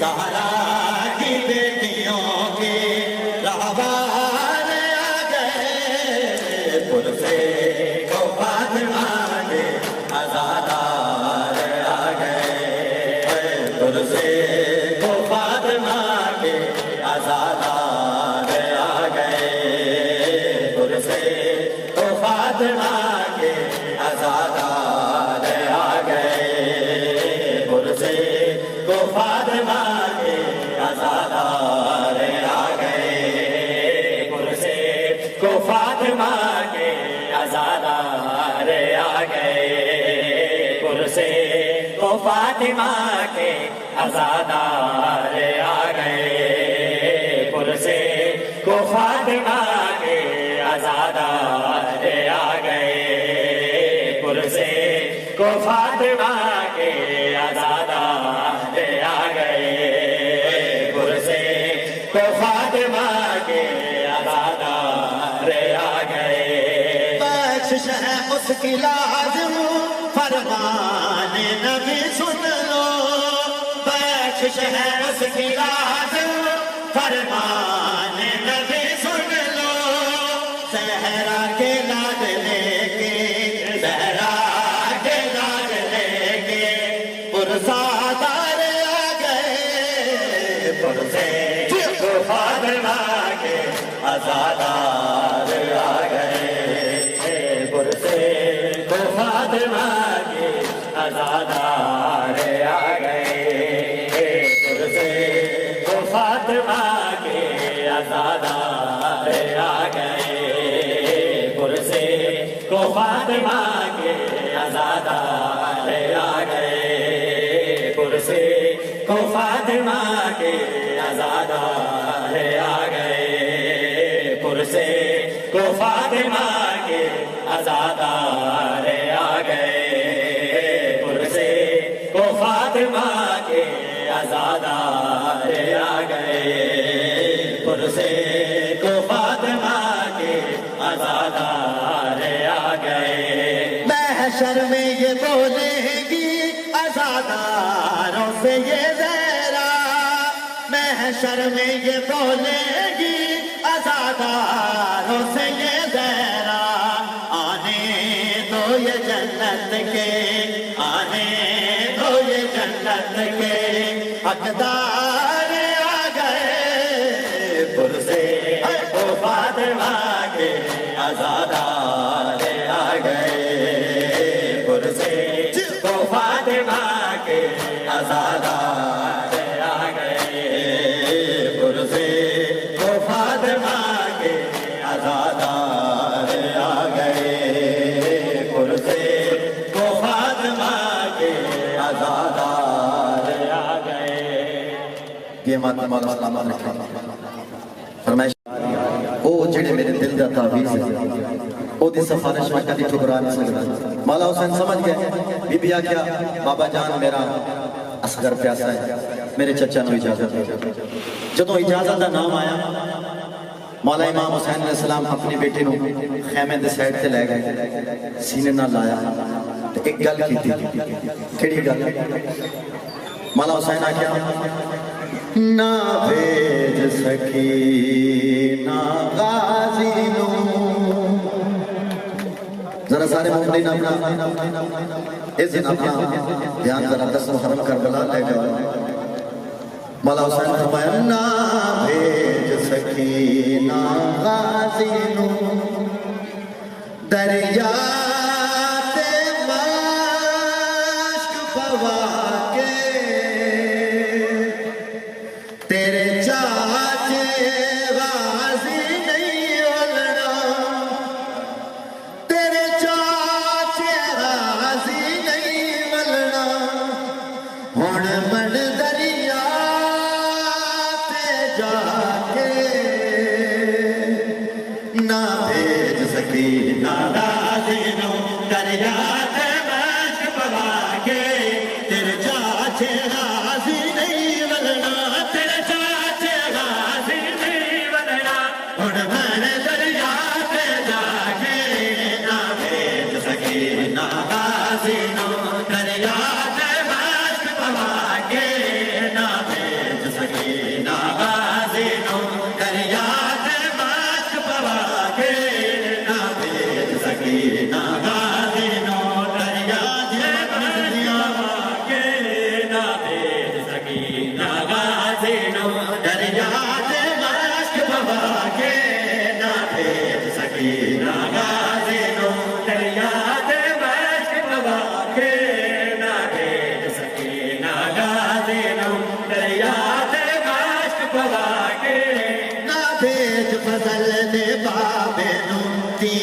زہرا کی بیٹیوں کے رہبر آ گئے، پرسے کو فاطمہ کے عزادار آ گئے، پرسے کو فاطمہ کے عزادار آ گئے، پرسے کو فاطمہ کے عزادار آ گئے، پرسے کو فاطمہ کے عزادار آ گئے، پرسے کو فاطمہ کے عزادار آ گئے، پرسے کو فاطمہ کے عزادار آ گئے، پرسے کو فاطمہ کے عزادار آ گئے، پرسے کو فاطمہ کے عزادار آ گئے، پرسے کو فاطمہ کے عزادار آ گئے، بخشش ہے اس کی لازم فرمان نبی سن لو، بخشش ہے اس کی لازم فرمان نبی سن لو، زہرا کے لاد لے کے، زہرا کے لاد لے کے پرزادار آ گئے، پرسے کو فاطمہ کے عزادار آ گئے، پرسے کو فاطمہ کے عزادار آ گئے، پرسے کو فاطمہ کے عزادار آ گئے، پرسے کو فاطمہ کے عزادار آ گئے، پرسے کو فاطمہ کے عزادار آ گئے، پرسے کو فاطمہ کے عزادار آ گئے، پرسے کو فاطمہ کے عزادار آ گئے، پرسے کو فاطمہ کے عزادار آ گئے، محشر میں یہ بولے گی عزاداروں سے یہ زہرا، محشر میں یہ بولے گی عزاداروں سے یہ زہرا، آنے دو یہ جنت کے، آنے دو یہ جنت کے حقدار آ گئے، پرسے کو فاطمہ کے عزادار آ گئے، پرسے کو فاطمہ کے عزادار آ گئے، پرسے کو فاطمہ کے عزادار آ گئے، پرسے کو فاطمہ کے عزادار آ گئے۔ یہ ماتا مولا سلامت رکھے فرمائش او جڑے میرے دل دا تعویذ ہے، او دی سفارش میں کدی ٹھکرا نہیں سکتا۔ مولا حسین سمجھ گئے، بی بی آکھیا بابا جان میرا اصغر پیاسا ہے، میرے چچا نو اجازت ہے۔ جدوں اجازت دا نام آیا، مولا امام حسین علیہ السلام اپنی بیٹی نو خیمے دے سائڈ تے لے گئے، سینے نہ لایا، ایک گل کیتی، کیڑی گل؟ مولا حسین آکھیا نہ بھیج سکی نہ غازی نو، ذرا سارے مومنین اپنا اس دن اپنا دھیان ذرا 10 محرم کربلا لے جاؤ۔ مولا حسین فرمایا نہ بھیج سکی نہ غازی نو، دریا تے مشک پوا کے تیرے چاچے غازی نہیں ولنا، تیرے چاچے غازی نہیں ولنا، ہن من دریا تے جا کے نہ بھیج سکی نہ غازی نو، دریا تے مشک پوا کے تیرے چاچے غازی نہیں ولنا، تیرے چاچے غازی نہیں ولنا، ہن من دریا تے جا کے نہ بھیج سکی نہ غازی نو، دریا تے مشک پوا کے نہ بھیج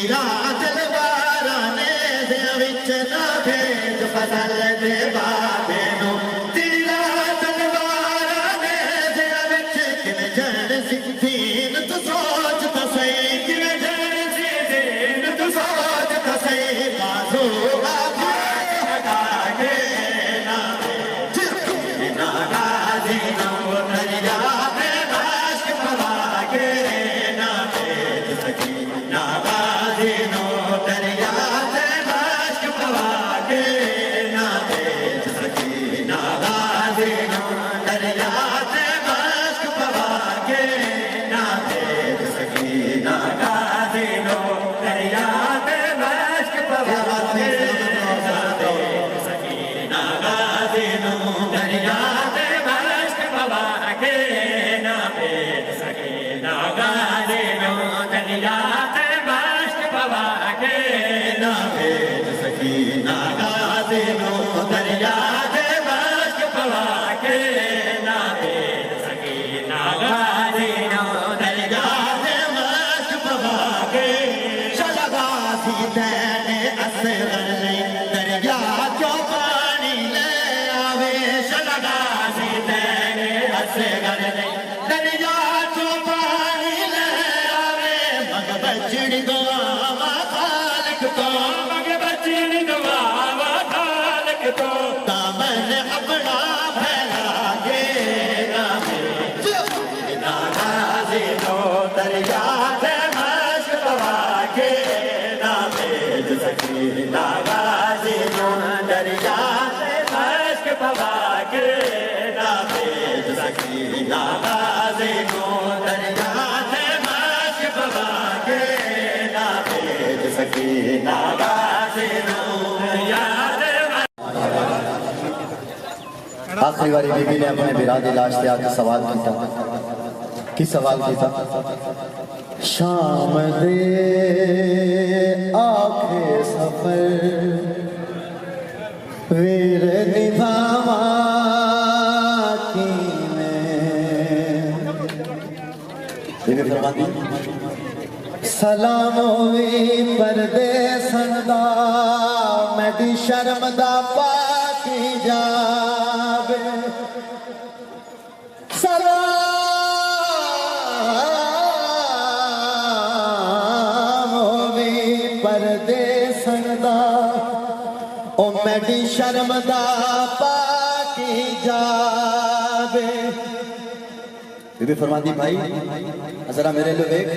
تیرا تلوارانے دے وچ نہ بھیج فضل دے بابے نو تیرا تلوارانے دے وچ کنے جن سکھین تو سوچ تا سہی کنے جن سکھین تو سوچ تا سہی بازو آخری باری بی بی نے اپنے برادی لاش سے آ کے سوال کیتا کی سوال کیتا شام دے آکھے سفر ویر نبھاوا کینے بی بی فرماتی سلام ہوئی پردے سندا میڈی شرم دا پاکی جاوے سلام ہوئی پردے سندا او میڈی شرم دا پاکی جاوے بی بی فرماتی بھائی ذرا میرے لو ایک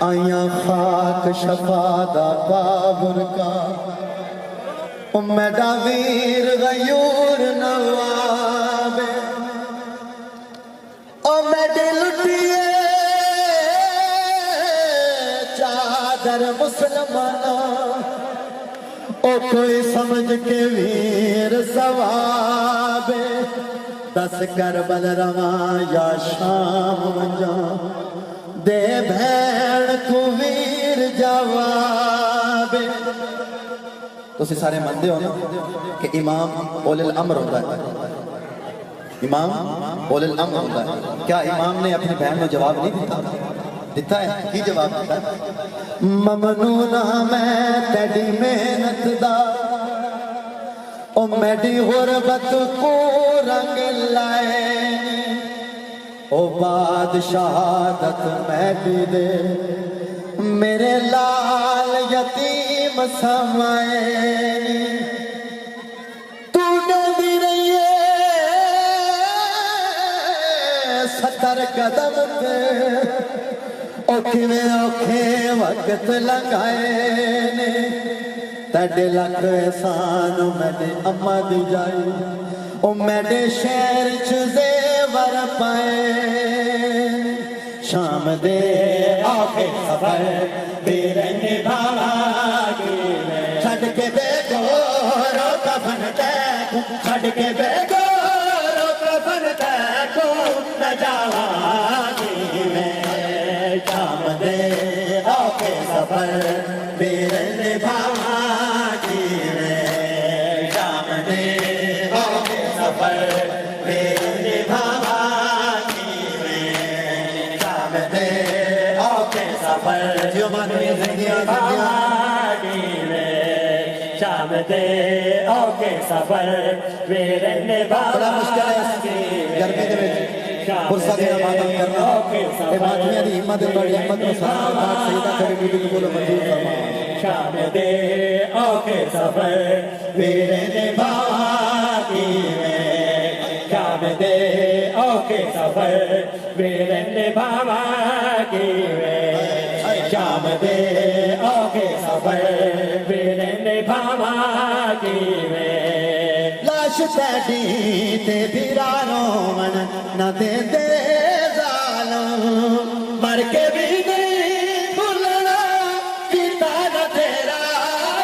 آیاں خاک شفا دا بابر کا میڈا ویر غیور نوابے او میڈے لٹیے چادر مسلمانہ او کوئی سمجھ کے ویر ثوابے دس کربل رواں یا شام ونجاں دے بھیڑ کو ویر جوابے تو سے سارے مندے ہو نا کہ امام اول الامر ہوتا ہے امام اول الامر ہوتا ہے کیا امام نے اپنی بہن میں جواب نہیں دیتا ہے کی جواب دیتا ہے ممنون میں تیری محنت دا او میڈی غربت کو رنگ لائے او بادشاہدت میڈی دے میرے لال یتیم سمائے تو ڈیندی رہیے ستر قدم تے اوکھے وقت لگائے تیڈے لکھ احسان میڈے اماں دی جائی او میڈے شہر چ زیور پائے شام دے آکھے سفر تیرے نبھاوا گیوے چھڑ کے بے گورو کفن تیکو چھڑ کے بے گورو کفن تیکو نہ جاوا گیوے شام دے آکھے سفر تیرے نبھاوا گیوے شام دے آکھے سفر تیرے نبھاوا گیوے شام دے آکھے سفر جو من زندگی شام دے اوکے سفر میرے بڑا مشکل ہے گرمی دے وچ پرسا دینا ماتم کرنا اے ماتمیاں دی ہمت بڑی ہمت نو سلام پاک سیدہ کبھی بی بی کو منظور فرما شام دے اوکے سفر میرے باقی میں شام دے اوکے سفر میرے باقی میں شام دے اوکے سفر میرے باقی میں لاش تیڈی تے بھیرانوں من نہ دے دے ظالم مر کے بھی نہیں بھولنا پیتا نہ تیرا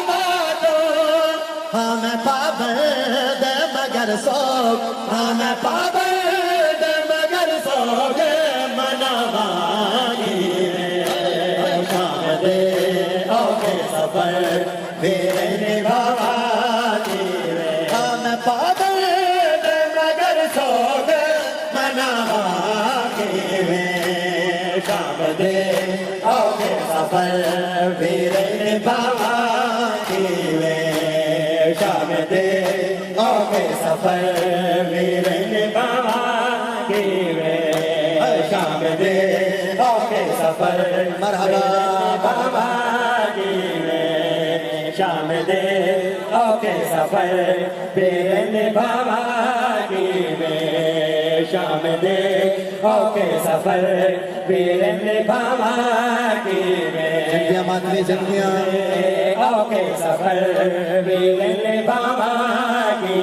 باتو ہاں میں پابند مگر سوگ ہاں میں پابند مگر سوگ منوانی شام دے اوکے سفر میرے بھوانی ہاں میں پابند مگر سوگ منوانی شام دے اوکے سفر میرے بھوانی شام دے اوکے سفر میرے بھوانی شام دے اوکے سفر مرحبا بھوانی شام دے اوکے سفر میرے بھوانی شام دے اوکے سفر میرے بھوانی جنگیاں ماتمی جنگیاں اوکے سفر میرے بھوانی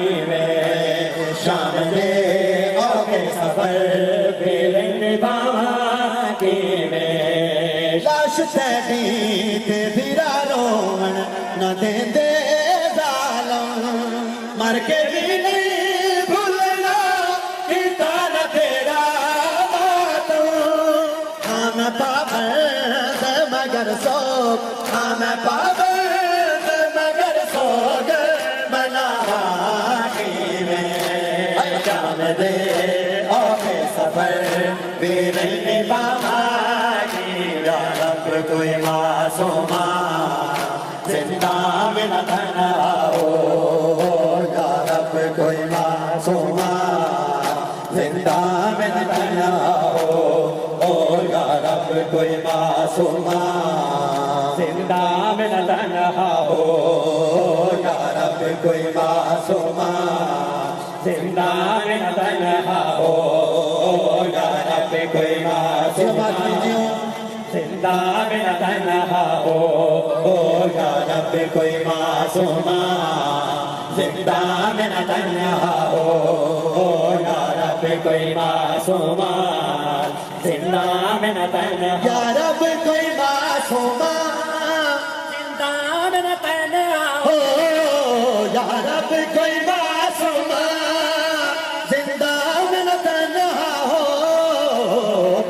شام دے اوکے سفر میرے بھوانی لاش تیڈی تے بھیرانوں من نہ دے دے ظالم مر کے بھی نہیں بھولنا پیتا نہ تیرا باتو ہاں میں پابند مگر سوگ ہاں میں پابند مگر سوگ منوانی شام دے اوکے سفر میرے بھوانی یا رب کوئی معصوما زندہ میں نہ تنہا ہو یا رب کوئی معصوما زندہ میں نہ تنہا ہو یا رب کوئی معصوما زندہ میں نہ تنہا ہو یا رب کوئی معصوما زندہ میں نہ تنہا ہو یا رب کوئی معصوما زندہ میں نہ تنہا ہو یا رب کوئی معصوما زندہ میں نہ تنہا ہو یا رب کوئی معصوما زندہ میں نہ تنہا یا رب کوئی معصوما زندہ میں نہ تنہا ہو یا رب کوئی معصوما زندہ میں نہ تنہا ہو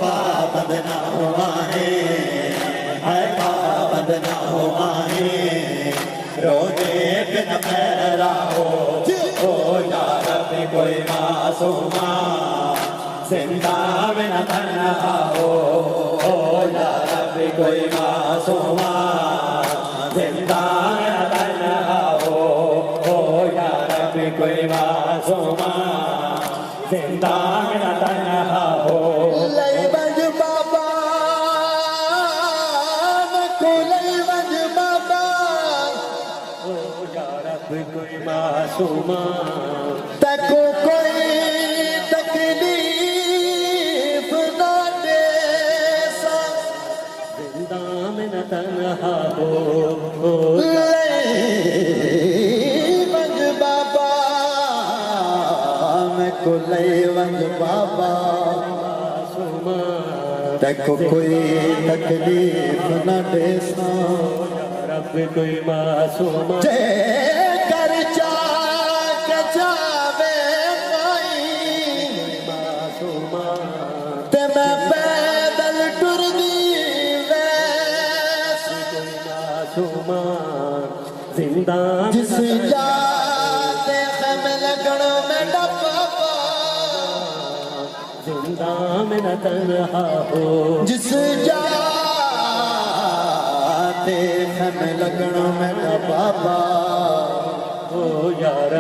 پابند نہ ہو آئے اے پابند نہ ہو آئے رونے پہ نہ پیرا ہو یا رب کوئی معصوما زندہ میں نہ تنہا ہو یا رب کوئی معصوما زندہ میں نہ تنہا ہو یا رب کوئی معصوما زندہ میں نہ تنہا ہو لئی بج بابا مکو لئی بج بابا یا رب کوئی معصوما تکو کوئی تکلیف نہ دے سا زندہ میں نہ تنہا ہو لئی بج بابا مکو لئی بج بابا معصوما تکو کوئی تکلیف نہ دے سا رب کوئی معصوما جے کر چاک جاوے کوئی معصوما تے میں پیدل ٹر دی ویس معصوما زندہ جس جا تے خم لگڑوں میں ڈبا زندہ میں نہ تنہا ہو جس جا تے خم لگنوں میں بابا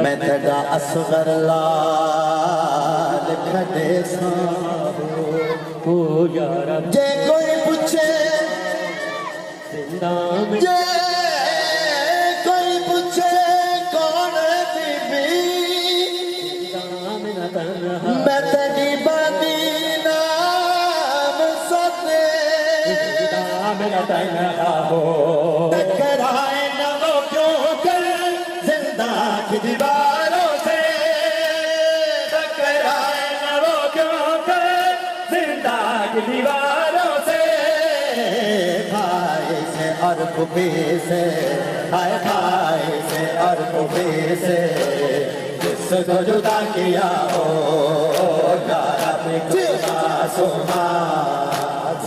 میں تیرا اصغر لال کھڑے ساں جے کوئی پوچھے جے کوئی پوچھے کون بی بی میں تیری بادی نام ستے ٹکرائے نہ وہ کیوں کر زندہ کی دیواروں سے ٹکرائے نہ وہ کیوں کر زندہ کی دیواروں سے بھائی سے اور پھوپھی سے ہائے بھائی سے اور پھوپھی سے جس کو جدا کیا ہو یار اپنی کوئی معصومہ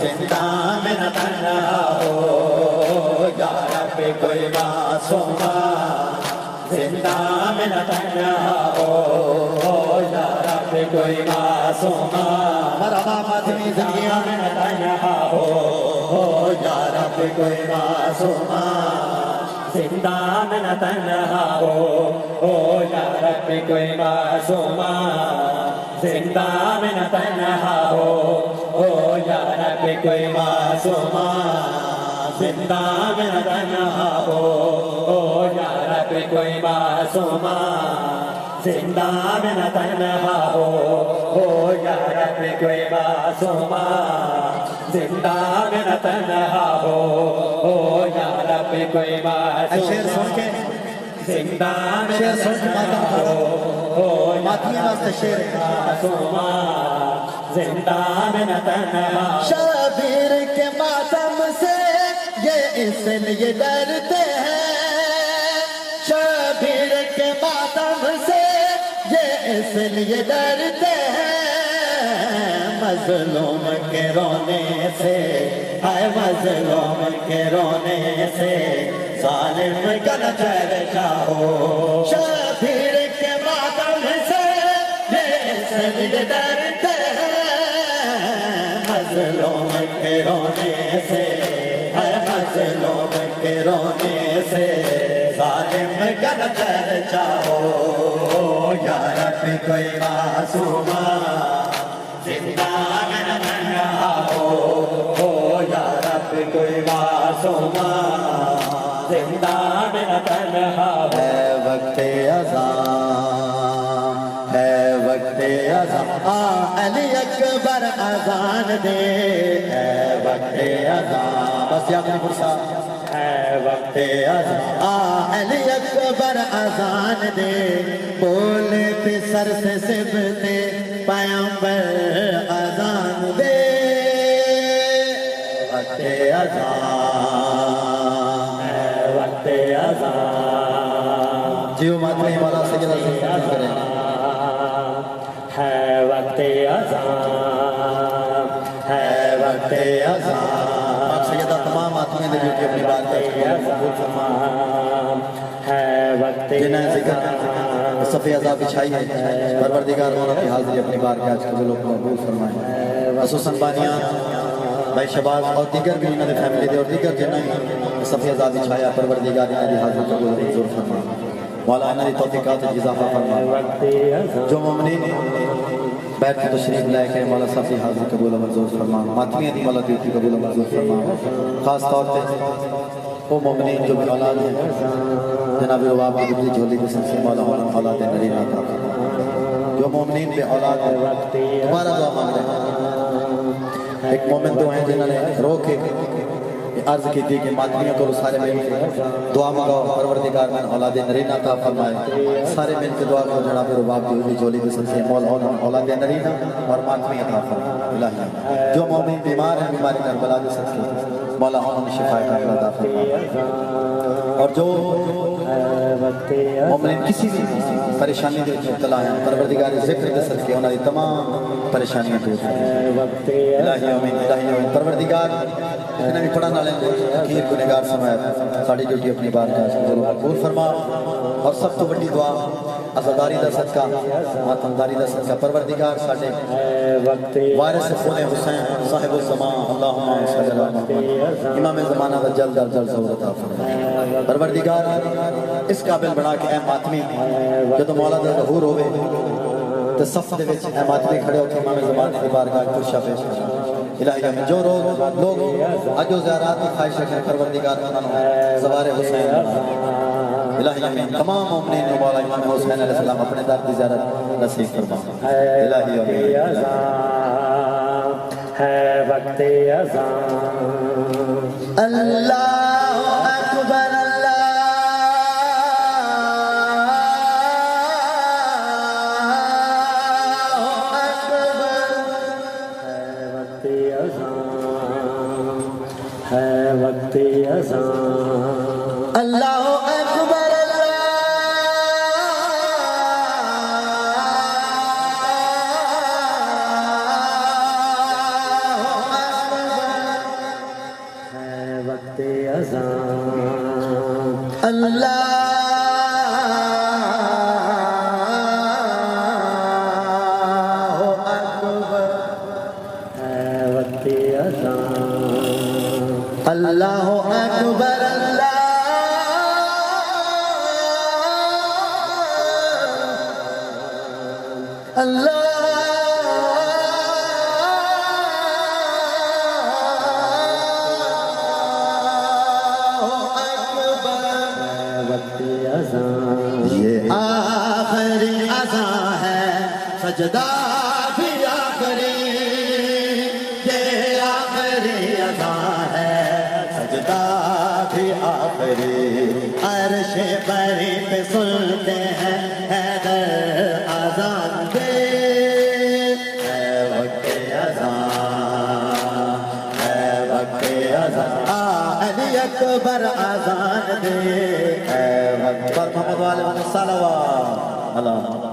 زندہ میں نہ تنہا ہو یار اپنی کوئی معصومہ زندہ میں نہ تنہا ہو یار اپنی کوئی معصومہ مرحبا مدنی زندگیاں میں نہ تنہا ہو یار اپنی کوئی معصومہ زندہ میں نہ تنہا ہو یار اپنی کوئی معصومہ زندہ میں نہ تنہا ہو یار اپنی کوئی معصومہ زندہ میں نہ تنہا ہو یار اپنی کوئی معصومہ زندہ میں نہ تنہا ہو یار اپنی کوئی معصومہ زندہ میں نہ تنہا ہو یار اپنی کوئی معصومہ زندہ میں نہ تنہا ہو معصومہ زندہ میں نہ تنہا شبیر کے ماتم سے یہ اس لیے ڈرتے ہیں شبیر کے ماتم سے یہ اس لیے ڈرتے ہیں مظلوم کے رونے سے ہائے مظلوم کے رونے سے ظالم کا نہ چرچا ہو شبیر کے ماتم سے یہ اس لیے ڈرتے ہیں مظلوم کے رونے سے ہر مظلوم کے رونے سے ظالم کا نہ چرچا ہو یار اپنی کوئی معصومہ زندہ میں نہ تنہا ہو یار اپنی کوئی معصومہ زندہ میں نہ تنہا ہو ہے وقت اذان ہے وقت اذان علی اکبر اذان دے ہے وقت اذان بس یا اپنی فرصہ ہے وقت اذان علی اکبر اذان دے بولے پہ سر سے سبتے پیغمبر اذان دے وقت اذان ہے وقت اذان جیو ماتمی والا سجدہ سے کریں ہے وقت اذان ہے وقت اذان سیدہ تمام آتمیں دے جو کہ اپنی بات ہے وقت جنہیں ذکر صفی عذاب بچھائی ہے پروردگار مولا کی حاضری اپنی بار کے آج قبول و قبول فرمائیں خصوصاً بانیاں بھائی شباز اور دیگر بھی انہوں نے فیملی دے اور دیگر جنہیں صفی عذاب بچھایا پروردگار انہوں نے حاضری قبول و قبول فرمائیں مولا انہوں نے توفیقات اضافہ فرمائیں جو مومنین بیٹھ کے تشریف لائے کہ مولا صفی حاضر قبول و منظور فرما ماتمیہ دی مولا دیتی قبول و منظور فرما خاص طور پہ وہ مومنین جو بھی اولاد ہیں جناب رواب کی بلی جھولی کے سب سے مولا اولاد نرین آتا جو مومنین پہ اولاد ہیں دوبارہ دعا مانگ رہے ہیں ایک مومن دو ہیں جنہوں نے رو کے عرض کی تھی کہ ماتمیوں کو سارے مل کے دعا مانگاؤ پروردگار میں اولاد نرین عطا فرمائے سارے مل کے دعا کرو جناب رباب کی ہوئی جولی کے سلسلے مولا اولاد نرین اور ماتمی عطا فرمائے الہی جو مومن بیمار ہیں بیماری کربلا کے سلسلے مولا انہیں شفا عطا فرمائے اور جو مومن کسی بھی پریشانی دے مبتلا ہیں پروردگار ذکر کے صدقے انہوں نے تمام پریشانیاں دور فرمائے الہی آمین پروردگار اتنا بھی پڑھا نہ لیں گے اخیر گنہگار سمائے ساڑھی ڈیوٹی اپنی بار کا قبول فرما اور سب تو بڑی دعا عزاداری دا صدقہ ماتمداری دا صدقہ پروردگار ساڈے وارث خون حسین صاحب الزمان اللہم صلی اللہ علیہ وسلم امام زمانہ دا جلد ظہور عطا فرما پروردگار اس قابل بنا کے اے ماتمی جدو مولا دا ظہور ہوئے تو صف دے وچ اے ماتمی کھڑے ہو کے امام زمانہ کی بارگاہ کرشا پیش کرنا الہی میں جو لوگ اجو زیارات کی خواہش رکھیں پروردگار انہوں نے زوار حسین الہی میں تمام مومنین و مولا امام حسین علیہ السلام اپنے در کی زیارت نصیب فرما الہی ہے وقت اذان اللہ اکبر ہے وقت اذان اللہ اکبر ہے وقت اذان اللہ اللہ اکبر اللہ یہ آخری اذان ہے سجدہ بھی آخری یہ آخری اذان ہے سجدہ بھی آخری عرش بری پہ سنتے ہیں حیدر اذان دے ہے وقت اذان ہے وقت اذان علی اکبر اذان دے ہے وقت پر محمد والے صلوات اللہ